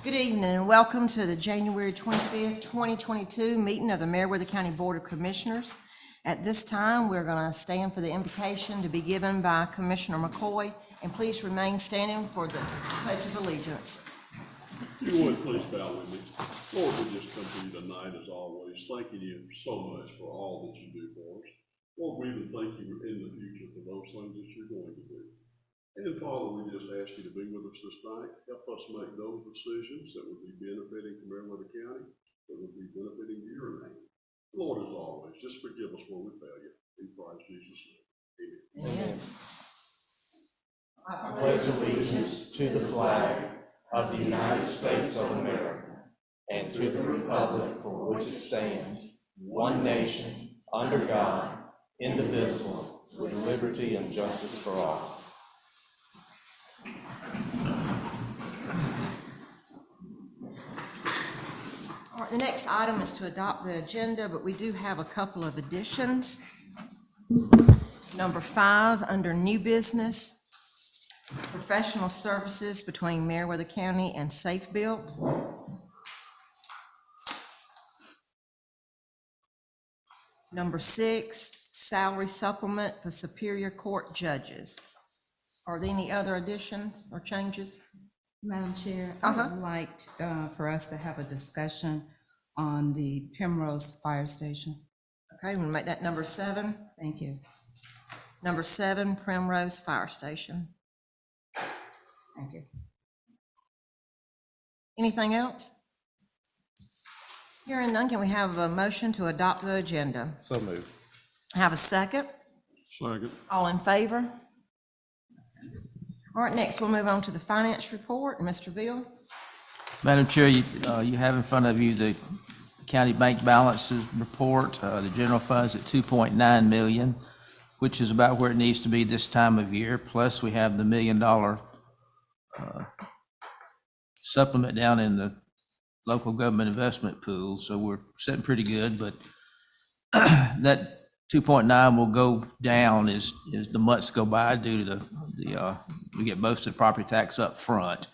Good evening and welcome to the January 25th, 2022 meeting of the Meriwether County Board of Commissioners. At this time, we're going to stand for the invocation to be given by Commissioner McCoy, and please remain standing for the Pledge of Allegiance. If you would, please bow with me. Lord, we just come to you tonight as always, thanking you so much for all that you do for us. Lord, we even thank you in the future for those things that you're going to do. And Father, we just ask you to be with us this night. Help us make those decisions that would be benefiting to Meriwether County, that would be benefiting to your name. Lord, as always, just forgive us where we fail you. In Christ Jesus' name, amen. I pledge allegiance to the flag of the United States of America and to the republic for which it stands, one nation, under God, indivisible, with liberty and justice for all. All right, the next item is to adopt the agenda, but we do have a couple of additions. Number 5, under new business, professional services between Meriwether County and Safe Built. Number 6, salary supplement for Superior Court judges. Are there any other additions or changes? Madam Chair, I would like for us to have a discussion on the Primrose Fire Station. Okay, we'll make that number 7. Thank you. Number 7, Primrose Fire Station. Thank you. Anything else? Hearing none, can we have a motion to adopt the agenda? So moved. Have a second? Second. All in favor? All right, next we'll move on to the finance report. Mr. Bill? Madam Chair, you have in front of you the county bank balances report. The general fund's at 2.9 million, which is about where it needs to be this time of year. Plus, we have the $1 million supplement down in the local government investment pool, so we're sitting pretty good. But that 2.9 will go down as the months go by due to the we get most of the property tax up front.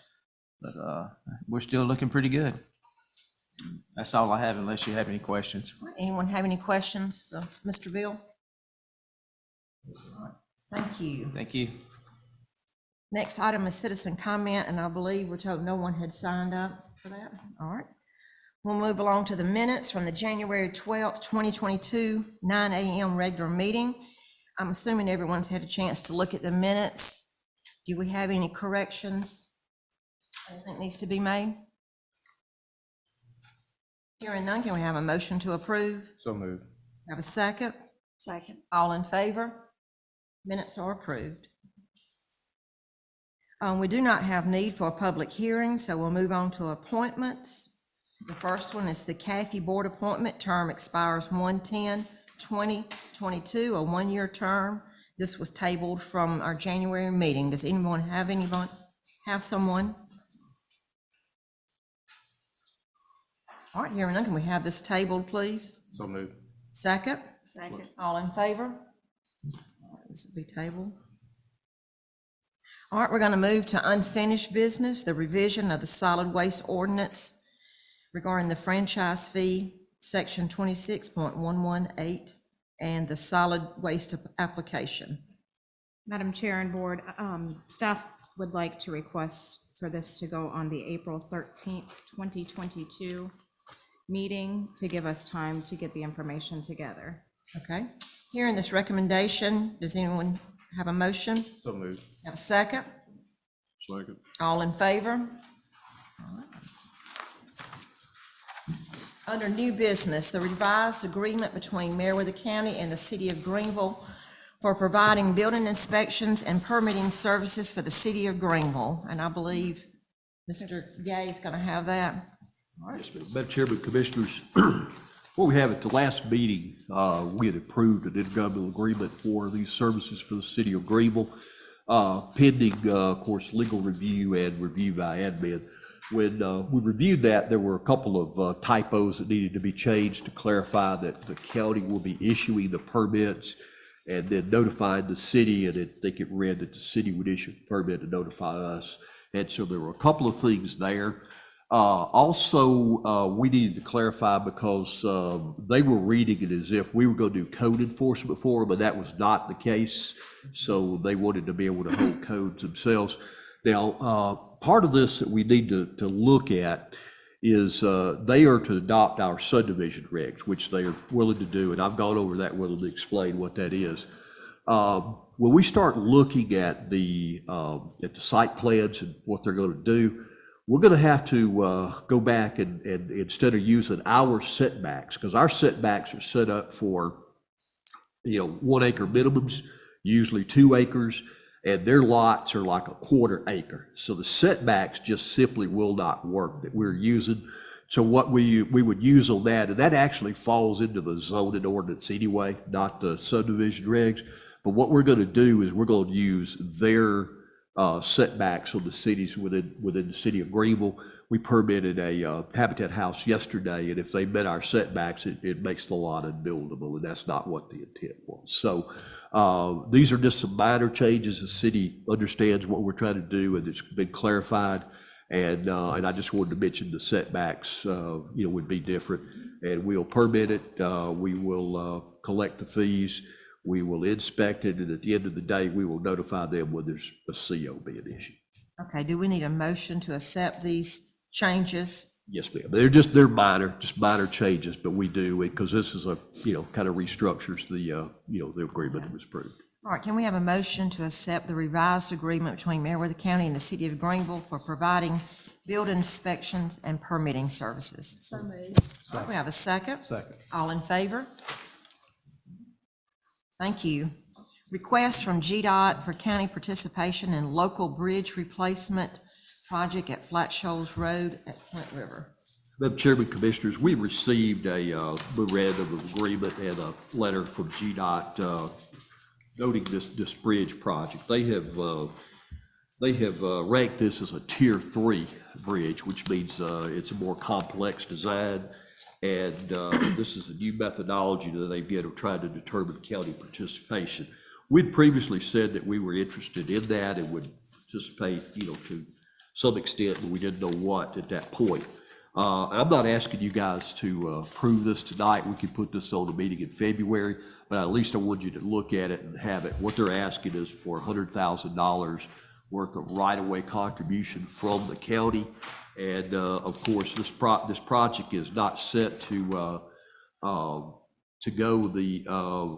But we're still looking pretty good. That's all I have, unless you have any questions. Anyone have any questions for Mr. Bill? Thank you. Thank you. Next item is citizen comment, and I believe we're told no one had signed up for that. All right. We'll move along to the minutes from the January 12th, 2022, 9 a.m. regular meeting. I'm assuming everyone's had a chance to look at the minutes. Do we have any corrections? Anything needs to be made? Hearing none, can we have a motion to approve? So moved. Have a second? Second. All in favor? Minutes are approved. We do not have need for a public hearing, so we'll move on to appointments. The first one is the CAFE Board appointment. Term expires 1/10/2022, a one-year term. This was tabled from our January meeting. Does anyone have someone? All right, hearing none, can we have this tabled, please? So moved. Second? Second. All in favor? All right, this will be tabled. All right, we're going to move to unfinished business, the revision of the solid waste ordinance regarding the franchise fee, section 26.118, and the solid waste application. Madam Chair and Board, staff would like to request for this to go on the April 13th, 2022 meeting to give us time to get the information together. Okay. Hearing this recommendation, does anyone have a motion? So moved. Have a second? Second. All in favor? All right. Under new business, the revised agreement between Meriwether County and the City of Greenville for providing building inspections and permitting services for the City of Greenville. And I believe Mr. Gay is going to have that. All right. Yes, Madam Chairman, Commissioners, what we have at the last meeting, we had approved an intergovernmental agreement for these services for the City of Greenville, pending, of course, legal review and review by admin. When we reviewed that, there were a couple of typos that needed to be changed to clarify that the county will be issuing the permits and then notifying the city, and I think it read that the city would issue the permit to notify us. And so there were a couple of things there. Also, we needed to clarify because they were reading it as if we were going to do code enforcement for them, but that was not the case. So they wanted to be able to hold codes themselves. Now, part of this that we need to look at is they are to adopt our subdivision regs, which they are willing to do, and I've gone over that with them to explain what that is. When we start looking at the site plans and what they're going to do, we're going to have to go back and instead of using our setbacks, because our setbacks are set up for, 1 acre minimums, usually 2 acres, and their lots are like a 1/4 acre. So the setbacks just simply will not work that we're using. So what we would use on that, and that actually falls into the zoning ordinance anyway, not the subdivision regs. But what we're going to do is we're going to use their setbacks on the cities within the city of Greenville. We permitted a Habitat house yesterday, and if they met our setbacks, it makes the lot unbuildable, and that's not what the intent was. So these are just some minor changes. The city understands what we're trying to do, and it's been clarified. And I just wanted to mention the setbacks, would be different, and we'll permit it. We will collect the fees. We will inspect it, and at the end of the day, we will notify them when there's a CO being issued. Okay, do we need a motion to accept these changes? Yes, ma'am. They're minor, just minor changes, but we do, because this is kind of restructures the agreement that was approved. All right, can we have a motion to accept the revised agreement between Meriwether County and the City of Greenville for providing building inspections and permitting services? So moved. All right, we have a second? Second. All in favor? Thank you. Request from GDOT for county participation in local bridge replacement project at Flat Shoals Road at Flint River. Madam Chairman, Commissioners, we received a memorandum of agreement and a letter from GDOT noting this bridge project. They have ranked this as a Tier 3 bridge, which means it's a more complex design. And this is a new methodology that they've got of trying to determine county participation. We'd previously said that we were interested in that and would participate, to some extent, but we didn't know what at that point. I'm not asking you guys to approve this tonight. We could put this on the meeting in February, but at least I want you to look at it and have it. What they're asking is for $100,000 worth of right-of-way contribution from the county. And of course, this project is not set to go. The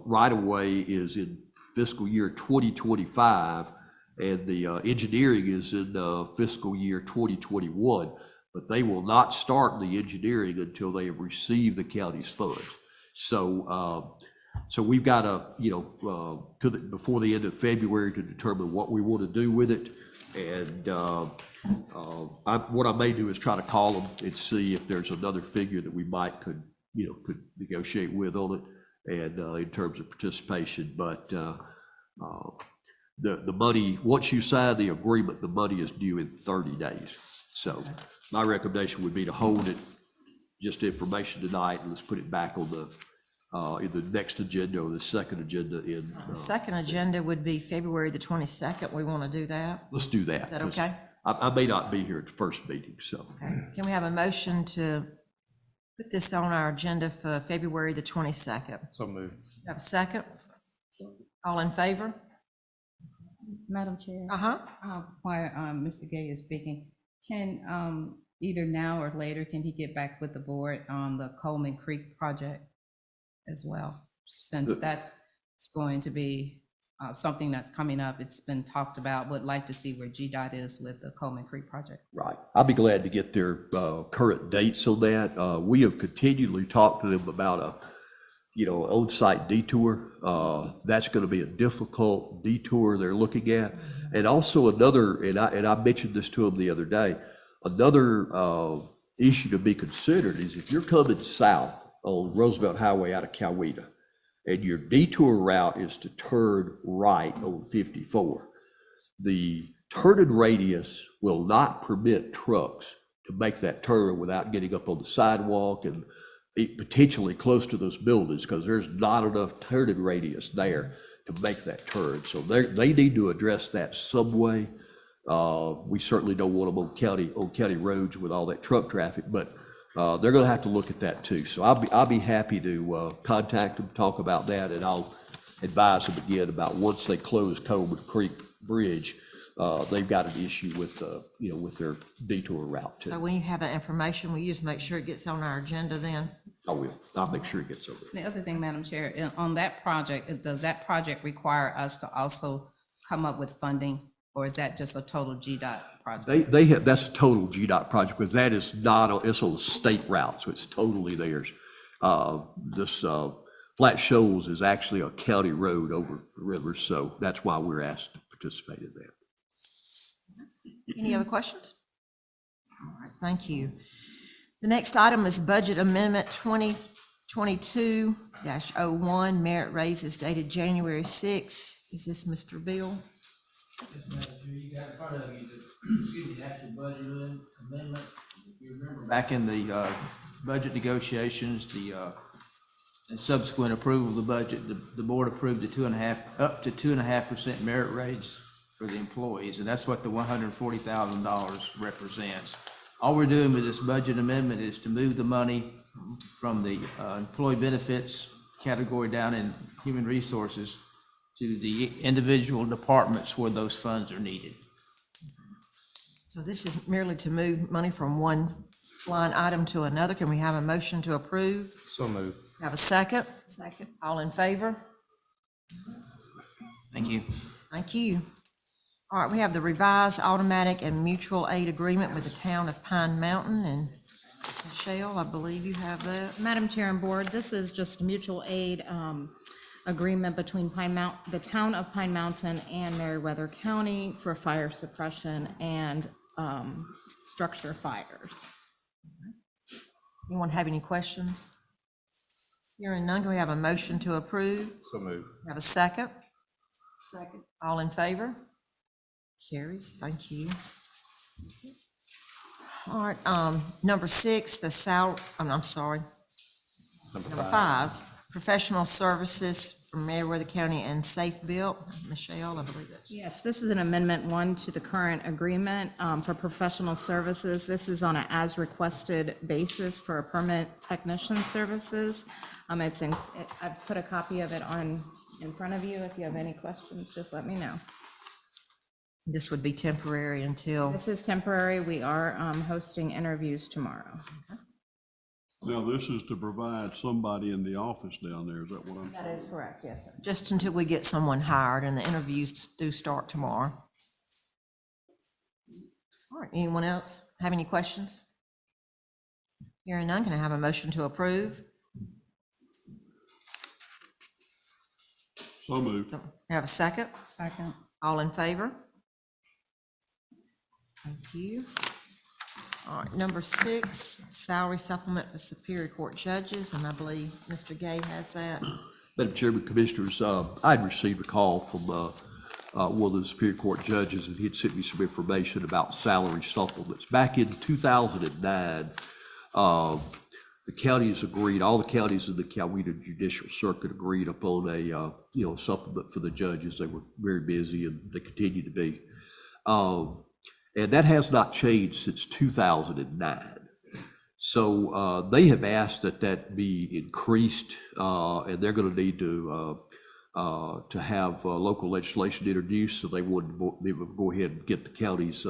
right-of-way is in fiscal year 2025, and the engineering is in fiscal year 2021. But they will not start the engineering until they have received the county's funds. So we've got before the end of February to determine what we want to do with it. And what I may do is try to call them and see if there's another figure that we could negotiate with on it, and in terms of participation. But the money, once you sign the agreement, the money is due in 30 days. So my recommendation would be to hold it, just information tonight, and let's put it back on the next agenda or the second agenda in. The second agenda would be February the 22nd. We want to do that? Let's do that. Is that okay? I may not be here at the first meeting, so. Okay. Can we have a motion to put this on our agenda for February the 22nd? So moved. Have a second? All in favor? Madam Chair? Uh-huh. While Mr. Gay is speaking, can either now or later, can he get back with the board on the Coleman Creek project as well? Since that's going to be something that's coming up, it's been talked about, would like to see where GDOT is with the Coleman Creek project. Right. I'll be glad to get their current dates on that. We have continually talked to them about on-site detour. That's going to be a difficult detour they're looking at. And also another, and I mentioned this to them the other day, another issue to be considered is if you're coming south on Roosevelt Highway out of Coweta, and your detour route is to turn right on 54, the turning radius will not permit trucks to make that turn without getting up on the sidewalk and potentially close to those buildings, because there's not enough turning radius there to make that turn. So they need to address that some way. We certainly don't want them on county roads with all that truck traffic, but they're gonna have to look at that too. So I'll be happy to contact them, talk about that, and I'll advise them again about once they close Coleman Creek Bridge, they've got an issue with, with their detour route So too. when you have that information, will you just make sure it gets on our agenda then? I will. I'll make sure it gets over there. The other thing, Madam Chair, on that project, does that project require us to also come up with funding? Or is that just a total GDOT project? They have, that's a total GDOT project, because that is not, it's on a state route, so it's totally theirs. This Flat Shoals is actually a county road over the river, so that's why we're asked to participate in that. Any other questions? All right, thank you. The next item is Budget Amendment 2022-01, merit raises dated January 6. Is this Mr. Bill? You got in front of you, the actual budget amendment. If you remember back in the budget negotiations, and subsequent approval of the budget, the board approved up to 2.5% merit raise for the employees, and that's what the $140,000 represents. All we're doing with this budget amendment is to move the money from the employee benefits category down in human resources to the individual departments where those funds are needed. So this is merely to move money from one line item to another. Can we have a motion to approve? So moved. Have a second? Second. All in favor? Thank you. Thank you. All right, we have the revised automatic and mutual aid agreement with the town of Pine Mountain, and Michelle, I believe you have that. Madam Chair and Board, this is just a mutual aid agreement between the town of Pine Mountain and Meriwether County for fire suppression and structure fires. Anyone have any questions? Hearing none, can we have a motion to approve? So moved. Have a second? Second. All in favor? Carries, thank you. All right, number 6, I'm sorry, number 5, professional services from Meriwether County and Safe Built. Michelle, I believe that's. Yes, this is an amendment 1 to the current agreement for professional services. This is on an as-requested basis for a permit technician services. I've put a copy of it in front of you. If you have any questions, just let me know. This would be temporary until, This is temporary. We are hosting interviews tomorrow. Now, this is to provide somebody in the office down there, is that what I'm saying? That is correct, yes, sir. just until we get someone hired, and the interviews do start tomorrow. All right, anyone else have any questions? Hearing none, can I have a motion to approve? So moved. Have a second? Second. All in favor? Thank you. All right, number 6, salary supplement for Superior Court judges, and I believe Mr. Gay has that. Madam Chairman, Commissioners, I'd received a call from one of the Superior Court judges, and he'd sent me some information about salary supplements. Back in 2009, the counties agreed, all the counties in the Coweta Judicial Circuit agreed upon a supplement for the judges. They were very busy, and they continue to be. And that has not changed since 2009. So they have asked that be increased, and they're going to need to have local legislation introduced, so they would go ahead and get the county's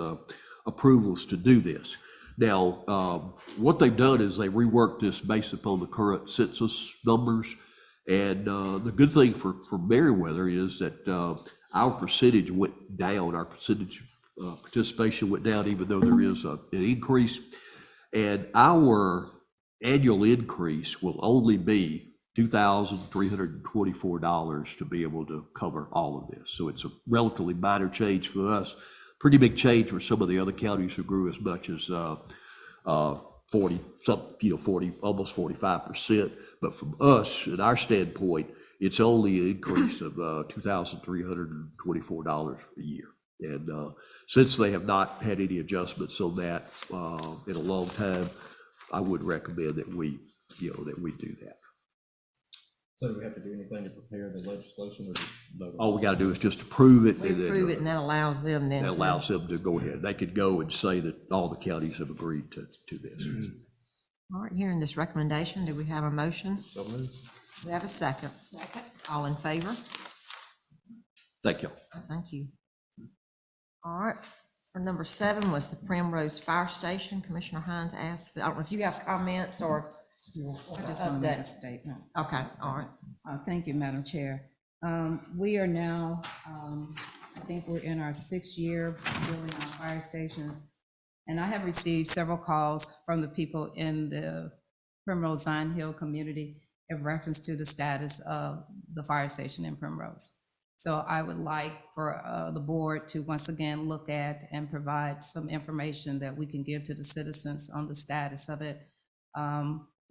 approvals to do this. Now, what they've done is they reworked this based upon the current census numbers, and the good thing for Meriwether is that our percentage went down, our percentage participation went down, even though there is an increase. And our annual increase will only be $2,324 to be able to cover all of this. So it's a relatively minor change for us. Pretty big change for some of the other counties who grew as much as 40, almost 45%. But from us, in our standpoint, it's only an increase of $2,324 a year. And since they have not had any adjustments on that in a long time, I would recommend that we do that. So do we have to do anything to prepare the legislation or just vote on it? All we gotta do is just approve it. We and then, approve it, and that allows them then That to. allows them to go ahead. They could go and say that all the counties have agreed to this. All right, hearing this recommendation, do we have a motion? So moved. We have a second. Second. All in favor? Thank you. Thank you. All right, for number 7 was the Primrose Fire Station. Commissioner Hines asked, I don't know if you have comments or. I just want to make a statement. Okay, all right. Thank you, Madam Chair. We are now, I think we're in our 6th year building our fire stations. And I have received several calls from the people in the Primrose Zion Hill community in reference to the status of the fire station in Primrose. So I would like for the board to once again look at and provide some information that we can give to the citizens on the status of it.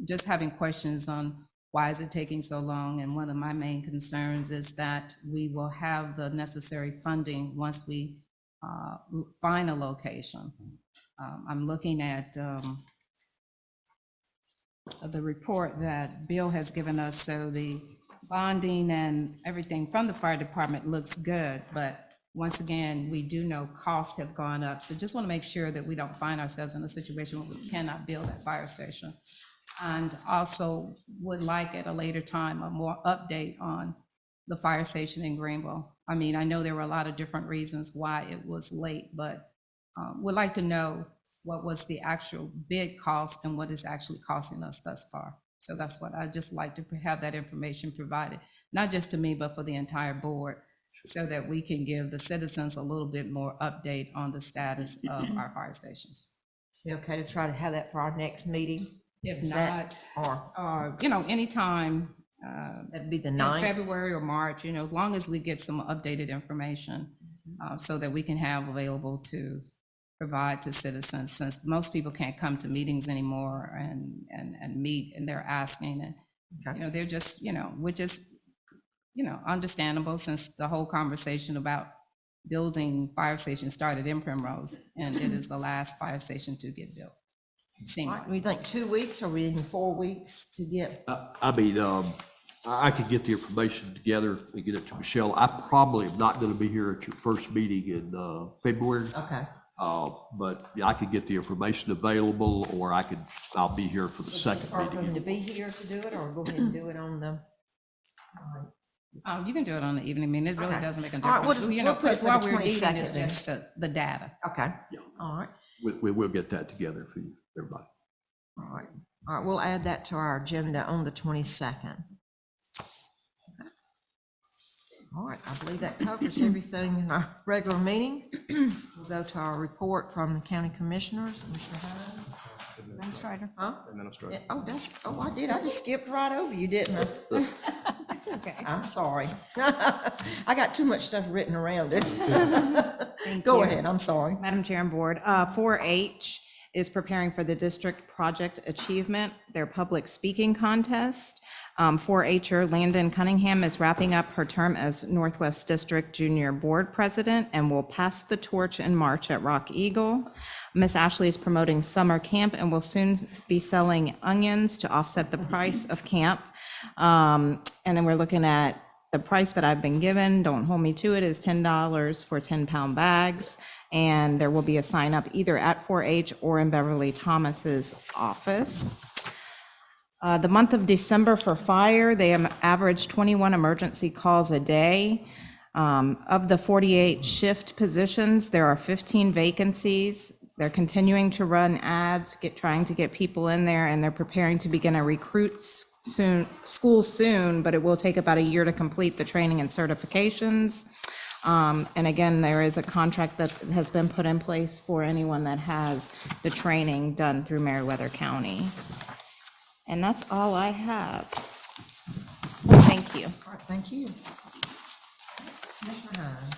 Just having questions on why is it taking so long? And one of my main concerns is that we will have the necessary funding once we find a location. I'm looking at the report that Bill has given us, so the bonding and everything from the fire department looks good, but once again, we do know costs have gone up. So just want to make sure that we don't find ourselves in a situation where we cannot build that fire station. And also would like at a later time a more update on the fire station in Greenville. I mean, I know there were a lot of different reasons why it was late, but would like to know what was the actual bid cost and what is actually costing us thus far. So that's what I'd just like to have that information provided, not just to me, but for the entire board, so that we can give the citizens a little bit more update on the status of our fire stations. Be okay to try to have that for our next meeting? If Is that- not, anytime That'd be the in 9th? February or March, as long as we get some updated information so that we can have available to provide to citizens, since most people can't come to meetings anymore and meet, and they're asking, and, Okay. they're just, which is, understandable, since the whole conversation about building fire stations started in Primrose, and it is the last fire station to get built. All right, we think 2 weeks, or we in 4 weeks to get? I mean, I could get the information together and get it to Michelle. I probably am not gonna be here at your first meeting in February. Okay. But yeah, I could get the information available, or I'll be here for the second Or for him meeting. to be here to do it, or go ahead and do it on the? You can do it on the evening. I mean, it really Okay. doesn't make a All right, we'll difference. just- we'll put it Because for what the we're needing is 22nd then. just the data. Okay. Yeah. All right, We'll get that together for you, everybody. all right. All right, we'll add that to our agenda on the 22nd. All right, I believe that covers everything in our regular meeting. We'll go to our report from the county commissioners. Commissioner Hines? Administrator. Huh? Administrator. I did. I just skipped right over you, didn't I? That's okay. I'm sorry. I got too much stuff written around it. Thank Go you. ahead, I'm sorry. Madam Chair and Board, 4H is preparing for the District Project Achievement, their public speaking contest. 4H'er Landon Cunningham is wrapping up her term as Northwest District Junior Board President and will pass the torch in March at Rock Eagle. Miss Ashley is promoting summer camp and will soon be selling onions to offset the price of camp. And then we're looking at the price that I've been given, don't hold me to it, is $10 for 10-pound bags. And there will be a sign up either at 4H or in Beverly Thomas's office. The month of December for fire, they averaged 21 emergency calls a day. Of the 48 shift positions, there are 15 vacancies. They're continuing to run ads, trying to get people in there, and they're preparing to begin a school soon, but it will take about a year to complete the training and certifications. And again, there is a contract that has been put in place for anyone that has the training done through Meriwether County. And that's all I have. Thank you. All right, thank you. Commissioner Hines?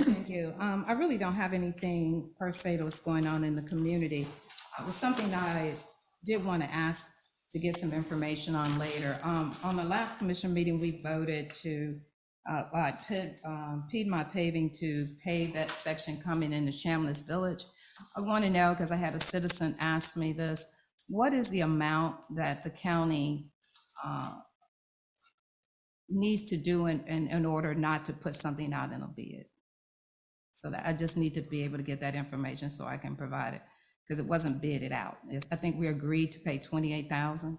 Thank you. I really don't have anything per se to what's going on in the community. It was something I did want to ask to get some information on later. On the last commission meeting, we voted to, Piedmont Paving to pave that section coming into Chambliss Village. I want to know, because I had a citizen ask me this, what is the amount that the county needs to do in order not to put something out in a bid. So that I just need to be able to get that information so I can provide it, because it wasn't bidded out. I think we agreed to pay 28,000.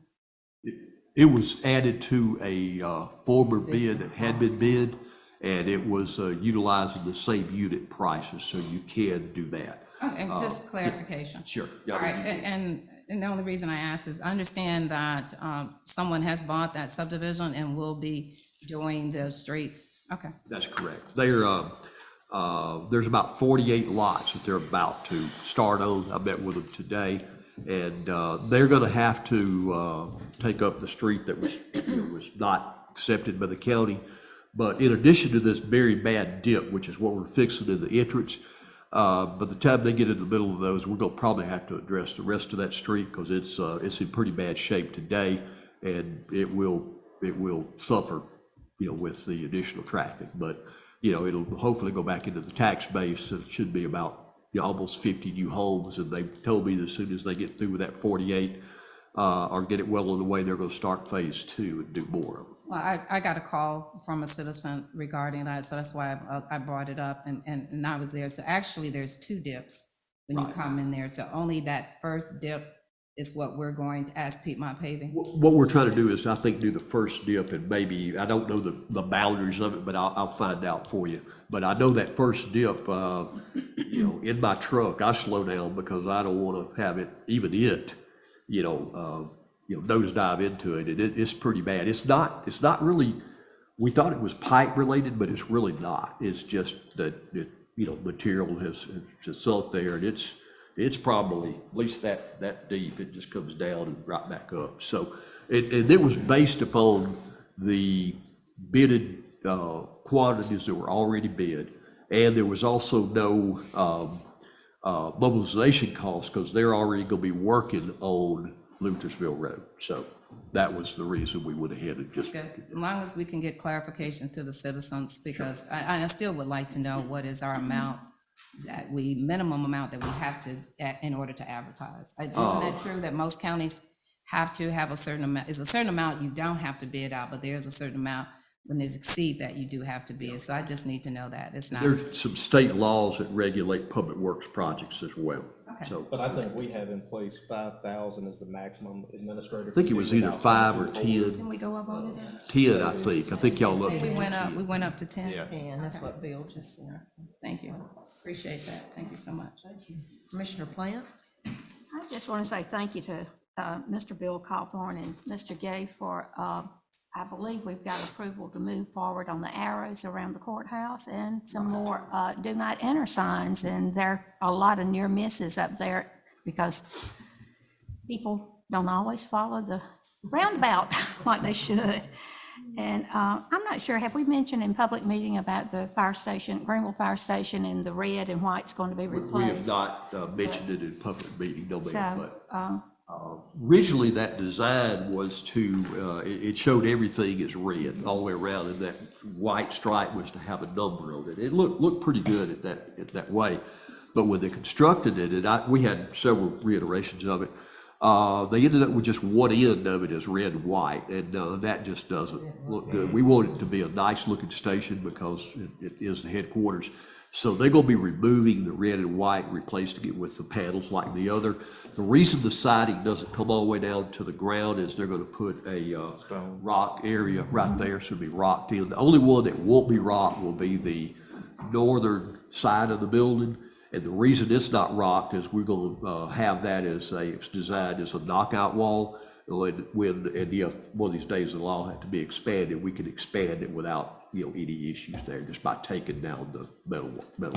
It was added to a former bid that had been bid, and it was utilizing the same unit prices, so you can do that. Okay, just clarification. Sure. Yeah, All right, and the only reason I ask is I understand that someone has bought that subdivision and will be doing the streets. Okay, That's correct. There's about 48 lots that they're about to start on. I met with them today, and they're gonna have to take up the street that was, was not accepted by the county. But in addition to this very bad dip, which is what we're fixing in the entrance, by the time they get in the middle of those, we're gonna probably have to address the rest of that street, because it's in pretty bad shape today, and it will suffer, with the additional traffic. But it'll hopefully go back into the tax base, and it should be about almost 50 new homes. And they told me that as soon as they get through with that 48, or get it well on the way, they're gonna start phase 2 and do more of them. well, I got a call from a citizen regarding that, so that's why I brought it up, and I was there. So actually, there's 2 dips when you Right. come in there, so only that first dip is what we're going to ask Piedmont Paving. What we're trying to do is, I think, do the first dip, and maybe, I don't know the boundaries of it, but I'll find out for you. But I know that first dip, in my truck, I slow down because I don't want to have it, nosedive into it. It's pretty bad. It's not really, we thought it was pipe related, but it's really not. It's just that, material has sunk there, and it's probably at least that deep. It just comes down and right back up. So, and it was based upon the bidded quantities that were already bid, and there was also no mobilization costs, because they're already going to be working on Luthersville Road. So that was the reason we went ahead and just. Good, as long as we can get clarification to the citizens, because I still would like to know what is our amount, minimum amount that we have to, in order to advertise. Isn't it true that most counties have to have a certain amount? Is a certain amount you don't have to bid out, but there's a certain amount when there's exceed that you do have to bid. So I just need to know that. It's not. There's some state laws that regulate public works projects as well. Okay. So But I think we have in place 5,000 as the maximum administrative. I think it was either 5 or 10. Didn't we go up on it? 10, I think. I think y'all looked. We went up to 10. Yeah. And that's what Bill just said. Thank you. Appreciate that. Thank you so much. Commissioner Plant? I just want to say thank you to Mr. Bill Cawthorn and Mr. Gay for, I believe we've got approval to move forward on the arrows around the courthouse and some more do not enter signs. And there are a lot of near misses up there because people don't always follow the roundabout like they should. And I'm not sure, have we mentioned in public meeting about the fire station, Greenville Fire Station, and the red and white's going to be replaced? We have not mentioned it in public meeting, no ma'am, So, but originally that design was to, it showed everything as red all the way around, and that white stripe was to have a number on it. It looked pretty good at that way. But when they constructed it, and we had several reiterations of it, they ended up with just one end of it as red and white, and that just doesn't look good. We want it to be a nice looking station because it is the headquarters. So they're gonna be removing the red and white, replacing it with the panels like the other. The reason the siding doesn't come all the way down to the ground is they're gonna put a rock area right there, so it'll be rocked in. The only one that won't be rocked will be the northern side of the building. And the reason it's not rocked is we're gonna have that it's designed as a knockout wall. And if one of these days the law had to be expanded, we can expand it without, any issues there, just by taking down the metal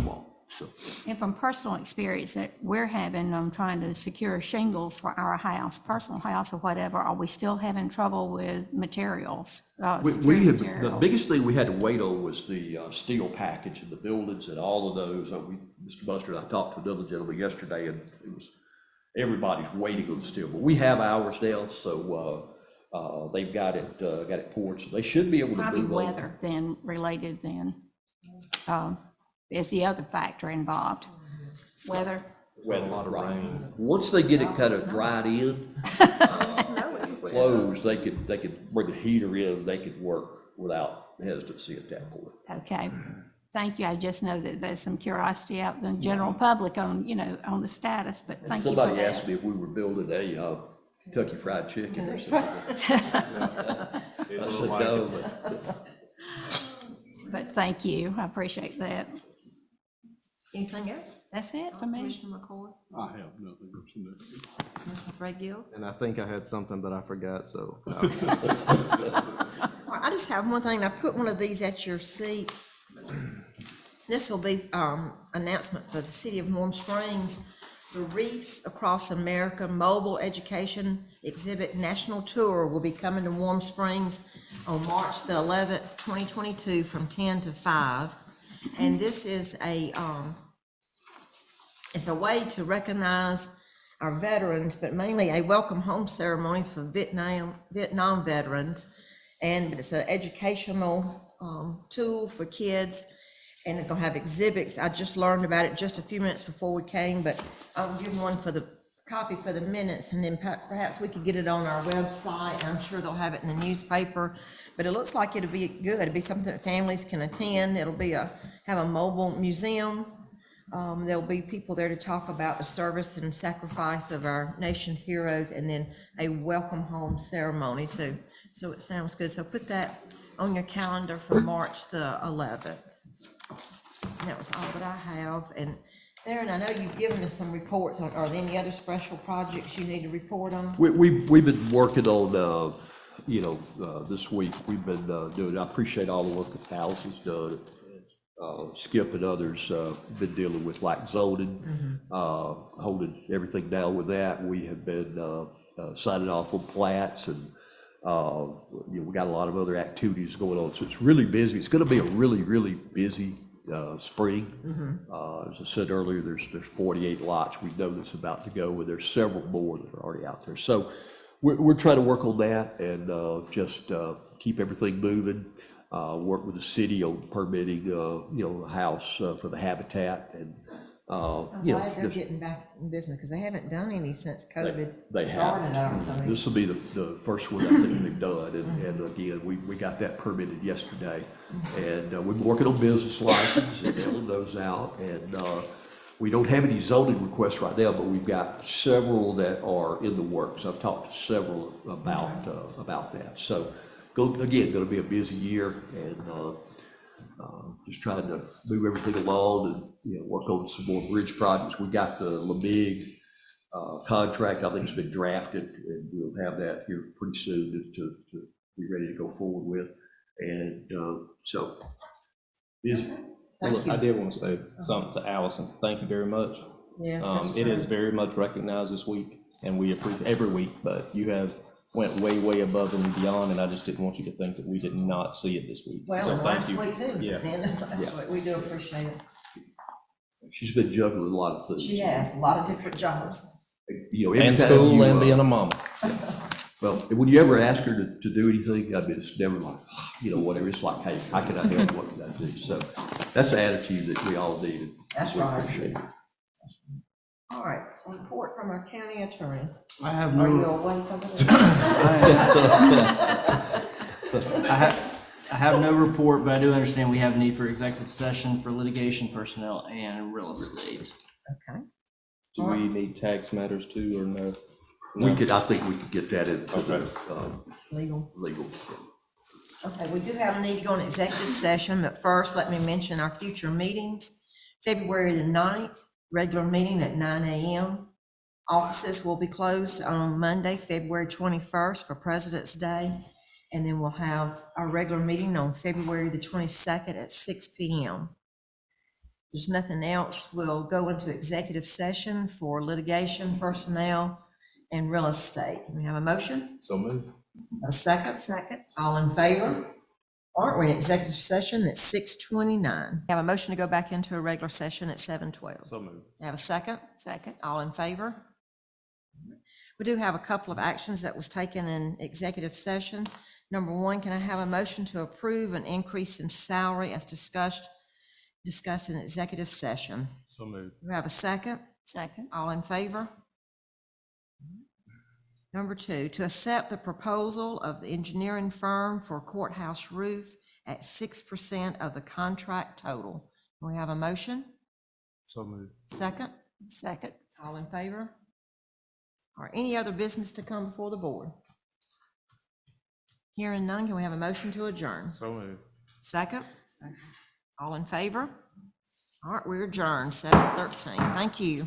wall, so. and from personal experience that we're having, trying to secure shingles for our house, personal house or whatever, are we still having trouble with materials? We security have, the materials? biggest thing we had to wait on was the steel package in the buildings and all of those. Mr. Buster and I talked to another gentleman yesterday, and everybody's waiting on the steel, but we have ours now, so they've got it poured, so they should be able to Probably move on. weather then related then, is the other factor involved. Weather, Weather, A lot of right. rain. Once they get it kind of dried in, closed, they could bring the heater in, they could work without hesitancy at that point. Okay, thank you. I just know that there's some curiosity out in the general public on, on the status, but thank you for Somebody asked that. me if we were building a Kentucky Fried Chicken or something. I said no, but But thank you. I appreciate that. Anything else? That's it for me. Commissioner McCoy, I have nothing else in there. Commissioner Ray Gill? And I think I had something, but I forgot, so. All right, I just have one thing. I put one of these at your seat. This will be announcement for the city of Warm Springs. The Wreaths Across America Mobile Education Exhibit National Tour will be coming to Warm Springs on March the 11th, 2022, from 10 to 5. And this is it's a way to recognize our veterans, but mainly a welcome home ceremony for Vietnam veterans. And it's an educational tool for kids, and it's gonna have exhibits. I just learned about it just a few minutes before we came, but I'll give one for the copy for the minutes, and then perhaps we could get it on our website. I'm sure they'll have it in the newspaper, but it looks like it'll be good. It'll be something that families can attend. It'll be have a mobile museum. There'll be people there to talk about the service and sacrifice of our nation's heroes, and then a welcome home ceremony too. So it sounds good. So put that on your calendar for March the 11th. And that was all that I have. And Darren, I know you've given us some reports on, are there any other special projects you need to report on? we've been working on, this week, we've been doing, I appreciate all the work that Alice has done. Skip and others been dealing with like zoning, holding everything down with that. We have been signing off on plats, and we got a lot of other activities going on. So it's really busy. It's going to be a really, really busy spring. As I said earlier, there's 48 lots we know that's about to go, and there's several more that are already out there. So we're trying to work on that and just keep everything moving. Work with the city on permitting, a house for the habitat, and I'm you know, glad they're just- getting back in business, because they haven't done any since COVID they started, I don't haven't. think. This will be the first one I think they've done, and again, we got that permitted yesterday. And we've been working on business license and mailing those out, and we don't have any zoning requests right now, but we've got several that are in the works. I've talked to several about that. So, again, gonna be a busy year, and just trying to move everything along and, work on some more bridge projects. We got the LeMig contract, I think it's been drafted, and we'll have that here pretty soon to be ready to go forward with. And so, busy. Thank Look, you. I did want to say something to Allison. Thank you very much. Yes, that's It true. is very much recognized this week, and we appreciate every week, but you have went way, way above and beyond, and I just didn't want you to think that we did not see it this week. Well, So and thank last you. week too. Yeah. And last week, we do appreciate it. She's been juggling a lot of things. She has a lot of different jobs. Every And time school you, and being a mom. Well, when you ever ask her to do anything, I mean, it's never like, whatever. It's like, hey, how can I help? What can I do? So that's the attitude that we all need. And That's we right. appreciate it. All right, report from our county attorney. I have Are you no, awake over there? I have no report, but I do understand we have a need for executive session for litigation, personnel, and real estate. Okay, Do we need tax matters too, or no? I think we could get that into the legal. legal. Okay, we do have a need to go into executive session, but first, let me mention our future meetings. February the 9th, regular meeting at 9 a.m. Offices will be closed on Monday, February 21st for President's Day. And then we'll have our regular meeting on February the 22nd at 6 p.m. If there's nothing else, we'll go into executive session for litigation, personnel, and real estate. Can we have a motion? So moved. A second? Second. All in favor? All right, we're in executive session at 6:29. Have a motion to go back into a regular session at 7:12. So moved. Have a second? Second. All in favor? We do have a couple of actions that was taken in executive session. Number one, can I have a motion to approve an increase in salary as discussed in executive session? So moved. Do we have a second? Second. All in favor? Number 2, to accept the proposal of the engineering firm for courthouse roof at 6% of the contract total. We have a motion? So moved. Second? Second. All in favor? Or any other business to come before the board? Hearing none, can we have a motion to adjourn? So moved. Second? All in favor? All right, we're adjourned, 7:13. Thank you.